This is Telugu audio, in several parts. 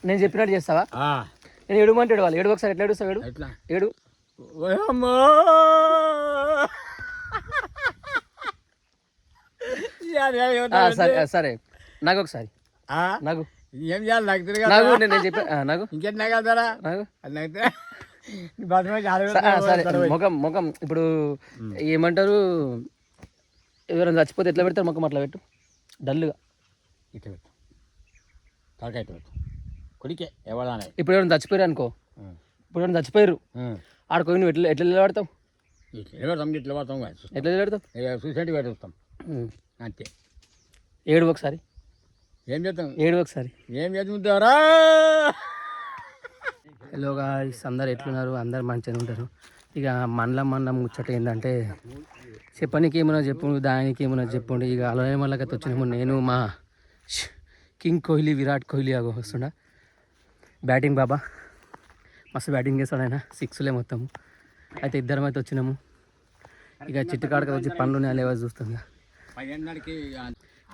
నేను చెప్పినట్టు చేస్తావా? నేను ఏడుమంటాడు వాళ్ళు ఏడు ఒకసారి ఎట్లా ఏడుస్తావు? ఏడు సరే నాకు ఒకసారి నాకు ఏం చేయాలి నాకు నేను చెప్పా నాకు ఇంకేంటి నాగలుతారా సరే ముఖం ఇప్పుడు ఏమంటారు ఎవరైనా చచ్చిపోతే ఎట్లా పెడతారు ముఖం అట్లా పెట్టు డల్గా ఇట్లా పెట్టు తలకాయ ఇట్లా పెట్టు కొడికే ఎవరైనా ఇప్పుడు ఎవరైనా చచ్చిపోయారు అనుకో ఇప్పుడు ఎవరైనా చచ్చిపోయారు ఆడుకో నువ్వు ఎట్లా ఎట్లా నిలబడతావు? ఇట్లా పడతాం ఎట్లా నిలబడతావు? సూసైడ్ పెట్టేస్తాం అంతే. ఏడు ఒకసారి ఏం చేద్దాం? ఏడు ఒకసారి ఏం చేద్దారా? హలో గాయ్స్, అందరు ఎట్లున్నారు? అందరు మంచిగా ఉంటారు. ఇక మండలం ముచ్చట ఏంటంటే చెప్పనీకి ఏమన్నా చెప్పు, దానికి ఏమన్నా చెప్పండి. ఇక అలవై మళ్ళకైతే వచ్చినాము నేను మా కింగ్ కోహ్లీ విరాట్ కోహ్లీ వస్తుండ బ్యాటింగ్ బాబా మస్తు బ్యాటింగ్ చేస్తాడు ఆయన, సిక్స్లే మొత్తము. అయితే ఇద్దరం అయితే వచ్చినాము. ఇక చిట్టు కాడకి వచ్చి పండ్లు లేవో చూస్తుంది.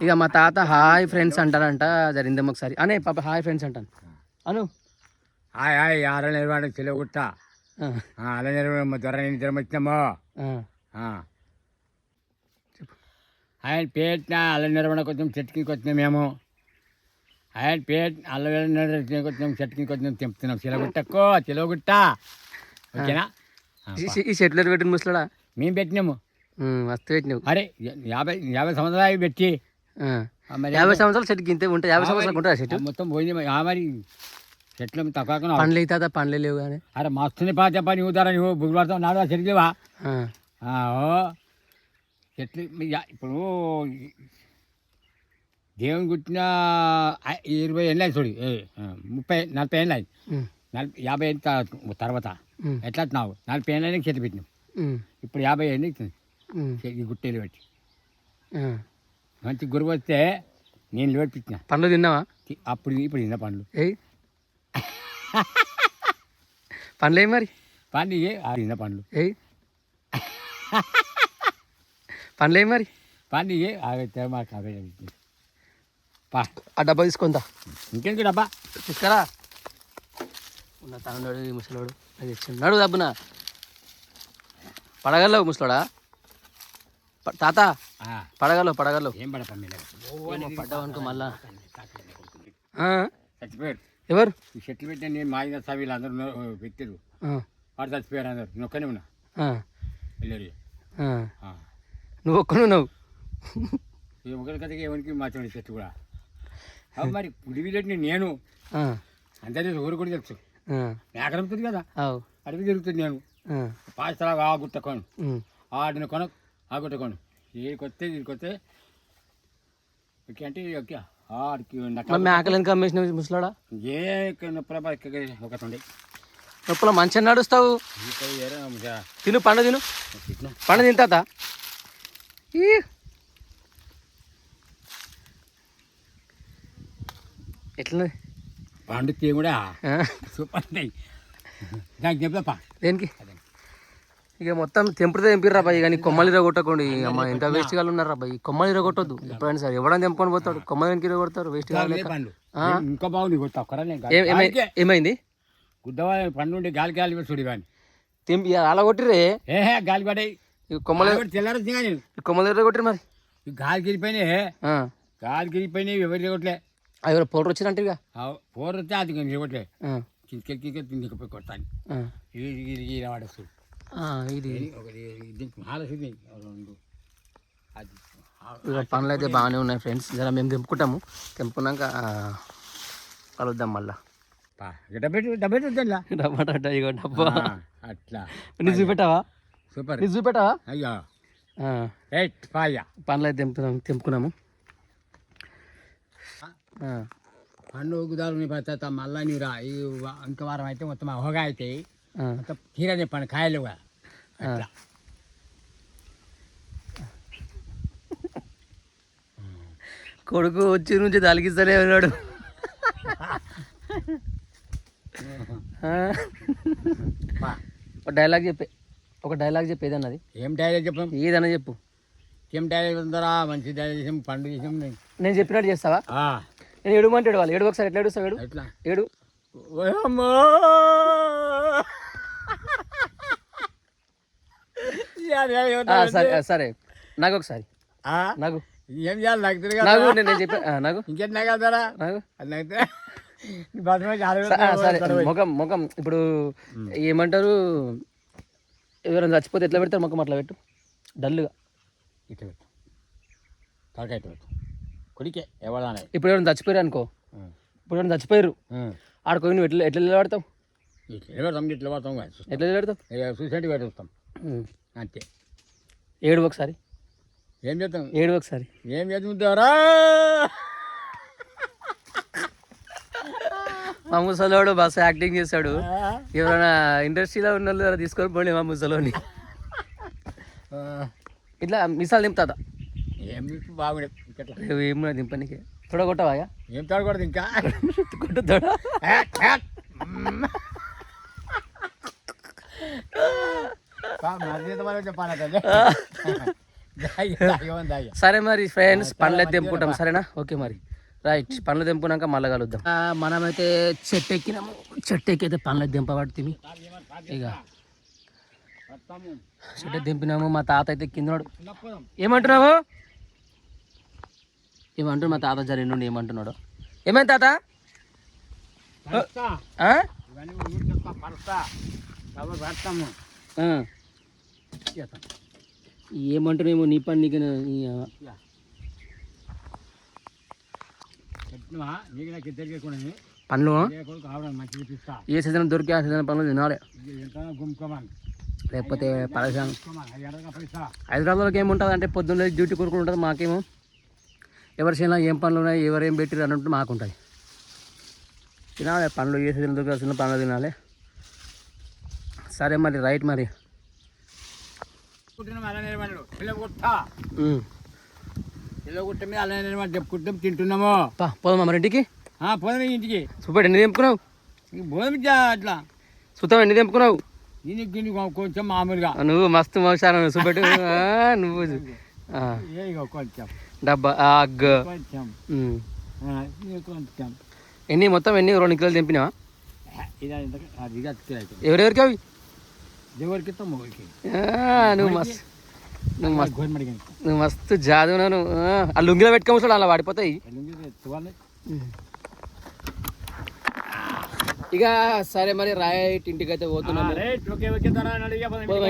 ఇక మా తాత హాయ్ ఫ్రెండ్స్ అంటారంట. జరిగిందేమో ఒకసారి అనే పాప హాయ్ ఫ్రెండ్స్ అంటాను అను. హాయ్ హాయ్ అర నిర్వాణ చెలగుట్ట అలా నిర్వాణ త్వర నిద్రం వచ్చినామో ఆయన పేట అల్ల నిర్వహణ కొంచెం చెట్టుకి వచ్చినాం మేము. ఆయన పేట అల్ల కొంచెం చెట్టుకి కొంచెం తెంపుతున్నాం. చిలగుట్టకో చిలగుట్ట ఓకేనా? ఈ చెట్లు పెట్టిన ముసలాడా మేము పెట్టినాము. మస్తు పెట్టినావు. అరే 50 సంవత్సరాలు పెట్టి 50 సంవత్సరాలు చెట్టుకి ఇంతే ఉంటాయి. 50 సంవత్సరాలు ఉంటుంది చెట్టు మొత్తం పోయింది. మరి చెట్లు తక్కువ పండ్లు అవుతా పండ్లే లేవు కానీ. అరే మస్తుని పాత పని ఊతారా నువ్వు బుగ్గు పడతావు నాడు చెట్లేవా? చెట్లు ఇప్పుడు దేవుని గుట్టిన 20 ఏళ్ళు అయింది చూడు, 30-40 ఏళ్ళు అయింది. 50 ఏళ్ళ తర్వాత ఎట్లా అంటున్నావు? 40 ఏళ్ళకి చెట్లు పెట్టినావు. ఇప్పుడు 50 ఏళ్ళు ఈ గుట్టేలు పెట్టి మంచి గురువు వస్తే నేను లోడిపించిన. పండ్లు తిన్నావా? అప్పుడు ఇప్పుడు తిన్న పండ్లు పండ్లు ఏ మరి పండ్లు తిన్న పండ్లు పండ్లు ఏ మరి పండ్లు ఆగితే మాకు అవే ఆ డబ్బా తీసుకుందా? ఇంకెందుకు డబ్బా తీసుకురా. ఉన్న తనడు ముసలోడు అది ఇచ్చిన్నాడు డబ్బున పడగలవు ముసలోడా తాత పడగలవు ఏం పడ్డావనుకో మళ్ళా. చచ్చిపోయాడు. ఎవరు? ఈ చెట్లు పెట్టిన నేను మాదిన సభ్యులు అందరూ పెట్టారు. వాడు చచ్చిపోయారు అందరు. నేను ఒక్కనే ఉన్నా వెళ్ళారు. నువ్వు ఒక్కనున్నావు. ఒకరి కథకి ఎవరికి మార్చండి చెట్టు కూడా. మరి పులివిలేటిని నేను అందరి ఊరు కూడా తెలుసు. మేకరంతుంది కదా అడవి తిరుగుతుంది. నేను పాస్తలాగా ఆ గుట్ట కొను ఆడిన కొన ఆ గుట్ట కొను ఏడికొస్తే దీనికొస్తే ఓకే అంటే ఓకే ఆడికి మేకలు ఎంత అమ్మేసిన ముసలాడా? ఏ నొప్పుల ఒకటి నొప్పుల మంచిగా నడుస్తావు. తిను పండు తిను పండు తింటా. ఎట్లా పండు తీ కూడా సూపర్ నాకు చెప్తా దేనికి? ఇక మొత్తం తెంపుతో తెంపిర్రా బాయ్. కానీ కొమ్మలు ఇరగొట్టకండి. అమ్మ ఎంత వేస్ట్ గా ఉన్నారా బాయ్. కొమ్మలు ఇరగొట్టద్దు ఎప్పుడైనా సరే. ఎవడని తెంపుకొని పోతాడు కొమ్మలు ఇరగొడతారు. వేస్ట్ గా ఇంకా బాగుంది. ఏమైంది? గుద్దవా పండు ఉండి గాలి గాలి చూడు కానీ తెంపి అలా కొట్టిరే గాలి పడాయి. కొమ్మలు తెల్లారు కొమ్మలు ఇరగొట్టిరు మరి. గాలి గిరిపోయినాయి ఎవరు ఇరగొట్లే. ఎవరు పౌడర్ వచ్చినట్టు ఇక పౌడర్ వస్తే అది ఇరగొట్లే. కిందకి తిండికి కొడతాను వాడచ్చు. ఇది అది పనులు అయితే బాగానే ఉన్నాయి ఫ్రెండ్స్. జర మేము తెంపుకుంటాము. తెంపుకున్నాక కలుద్దాం మళ్ళా. డబ్బా ఇగో డబ్బా అట్లా నీ చూపెట్టావా? సూపర్ నీ చూపెట్టావా? అయ్యా పనులు అయితే తెంపుకున్నాము. పండు గుదాలు పడతా మళ్ళా నీవు రా. ఇంకో వారం అయితే మొత్తం హోగా అవుతాయి. మొత్తం తీరా చెప్పండి కాయలు అట్లా. కొడుకు వచ్చి నుంచి తలిగిస్తూనే ఉన్నాడు. ఒక డైలాగ్ చెప్పు ఏదన్నది. ఏం డైలాగ్ చెప్పాం? ఏదన్నా చెప్పు. ఏం డైలాగ్ ఉందరా? మంచి డైలాగ్ చేసాం, పండు చేసాం. నేను చెప్పినట్టు చేస్తావా? నేను ఏడుమంటాడు వాళ్ళు ఏడు ఒకసారి ఎట్లా ఏడుస్తావు ఏడు ఎట్లా ఏడు ఓయమ్మో! సరే సరే నాకు ఒకసారి ఆ? నాకు ఏం చేయాలి నాకు తిరగా నాకు నేను చెప్పా నాకు ఇంకేం నాగలుగుతారా నాకు అది నాగితే బతుమే సరే ముఖం ముఖం ఇప్పుడు ఏమంటారు ఎవరైనా చచ్చిపోతే ఎట్లా పెడతారు ముఖం అట్లా పెట్టు డల్లుగా ఇట్లా పెట్టు తలకాయ ఇట్లా పెట్టు కొడికే ఎవడానే ఇప్పుడు ఎవరైనా చచ్చిపోయారు అనుకో ఇప్పుడు ఎవరైనా చచ్చిపోయారు ఆడుకో నువ్వు ఎట్లా ఎట్లా నిలబడతావు ఇట్లా పడతాం ఎట్లా నిలబడతావు సూసైడ్ పెట్టేస్తాం అంతే ఏడు ఒకసారి ఏం చేద్దాం ఏడు ఒకసారి ఏం చేద్దారా మా ముసలోడు బస్సు యాక్టింగ్ చేశాడు ఎవరైనా ఇండస్ట్రీలో ఉన్న వాళ్ళు తీసుకొని పోండి మా ముసలోని ఇట్లా మిసాలు దింపుతా ఏం బాగుండే ఇట్లా ఏం దింపనికి తొడగొట్టవా ఏం తాడకూడదు ఇంకా కొట్టు తొడ సరే మరి ఫ్రెండ్స్ పండ్లు తెంపుకుంటాం సరేనా ఓకే మరి రైట్ పండ్లు తెంపుకున్నాక మళ్ళీ కలుద్దాం మనమైతే చెట్టు ఎక్కినాము చెట్టు ఎక్కి అయితే పండ్లు దింపబడుతుంది ఇక చెట్టు దింపినాము మా తాత అయితే కిందడు ఏమంటున్నావు ఏమంటారు మా తాత జరిగిన ఏమంటున్నాడు ఏమైంది తాత ఏమంటారేమో నీ పని నీకు పండ్లు ఏ సీజన్ దొరికి ఆ సీజన్ పండ్లు తినాలి లేకపోతే పరేషాన్ హైదరాబాద్లోకి ఏముంటుంది అంటే పొద్దున్న డ్యూటీ కొడుకుని ఉంటుంది మాకేమో ఎవరి చేయాల ఏం పనులు ఉన్నాయి ఎవరు ఏం పెట్టిరు అన్నట్టు మాకుంటాయి తినాలి పండ్లు ఏ సీజన్ దొరికి ఆ సీజన్ పండ్లు తినాలి సరే మరి రైట్ మరి పిల్లగుట్ట మీద అలా చెప్పుకుంటాం తింటున్నాము పోదామా మరి ఇంటికి పోదాం ఇంటికి సూపర్ ఎన్ని తెంపుకున్నావు పోదాం అట్లా సుతం ఎన్ని తెంపుకున్నావు దీనికి కొంచెం మామూలుగా నువ్వు మస్తు మోసాను చూపెట్టు నువ్వు కొంచెం డబ్బా అగ్గ కొంచెం కొంచెం ఎన్ని మొత్తం ఎన్ని 2 కిలోలు తెంపినావా అది ఎవరెవరికి అవి ఎవరికి మొగలికి నువ్వు మస్తు నువ్వు మస్తు నువ్వు మస్తు జాదు నువ్వు ఆ లుంగిలో పెట్టుకోమోసాడు అలా వాడిపోతాయి ఇక సరే మరి రైట్ ఇంటికి అయితే పోతున్నాము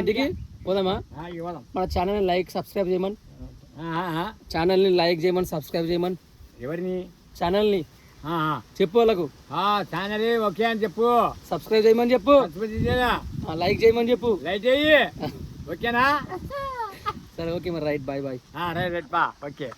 ఇంటికి పోదామా మన ఛానల్ని లైక్ సబ్స్క్రైబ్ చేయమని ఛానల్ని లైక్ చేయమని సబ్స్క్రైబ్ చేయమని ఎవరిని ఛానల్ని చెప్పు వాళ్ళకు ఛానల్ ఓకే అని చెప్పు సబ్స్క్రైబ్ చేయమని చెప్పు లైక్ చేయమని చెప్పు లైక్ చెయ్యి ఓకేనా సరే ఓకే మరి రైట్ బాయ్ బాయ్ రైట్ పా ఓకే